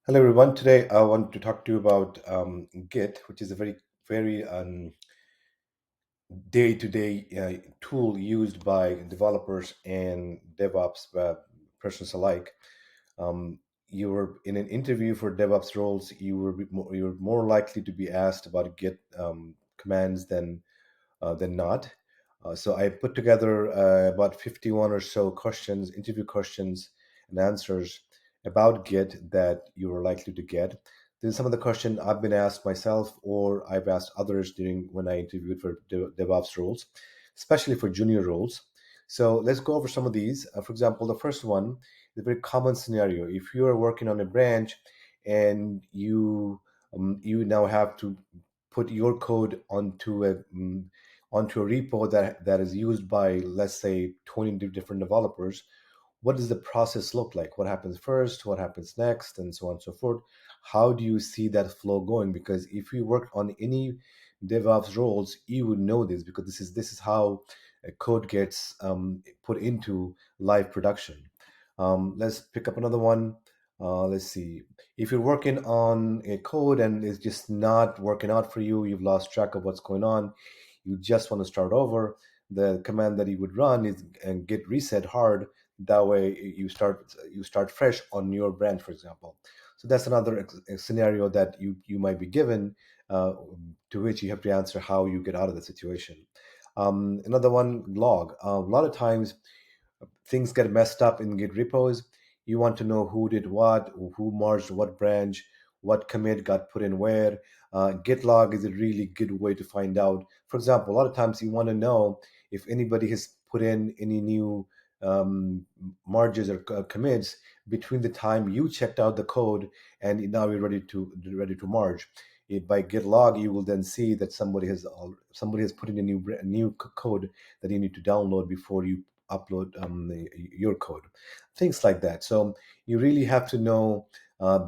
Hello, everyone. Today, I want to talk to you about Git, which is a very day-to-day tool used by developers and DevOps persons alike. You were in an interview for DevOps roles. You're more likely to be asked about Git commands than not. So I put together about 51 or so questions, interview questions and answers about Git that you are likely to get. This is some of the questions I've been asked myself or I've asked others during when I interviewed for DevOps roles, especially for junior roles. So let's go over some of these. For example, the first one is a very common scenario. If you are working on a branch and you now have to put your code onto a repo that is used by, let's say, 20 different developers. What does the process look like? What happens first? What happens next? And so on and so forth. How do you see that flow going? Because if you work on any DevOps roles, you would know this because this is how a code gets put into live production. Let's pick up another one. Let's see. If you're working on a code and it's just not working out for you, you've lost track of what's going on, you just want to start over, the command that you would run is and git reset hard. That way you start fresh on your branch, for example. So that's another scenario that you might be given, uh, to which you have to answer how you get out of the situation. Another one, log. A lot of times things get messed up in Git repos. You want to know who did what, who merged what branch, what commit got put in where. Git log is a really good way to find out. For example, a lot of times you want to know if anybody has put in any new um, merges or commits between the time you checked out the code and now you're ready to merge. By git log, you will then see that somebody has put in a new code that you need to download before you upload your code, things like that. So you really have to know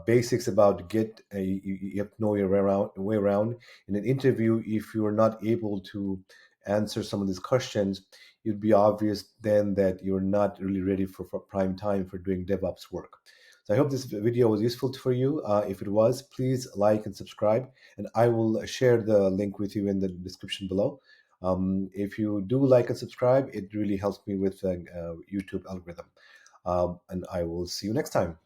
basics about Git. You have to know your way around. In an interview, if you are not able to answer some of these questions, it'd be obvious then that you're not really ready for prime time for doing DevOps work. So I hope this video was useful for you. If it was, please like and subscribe, and I will share the link with you in the description below. If you do like and subscribe, it really helps me with YouTube algorithm. And I will see you next time.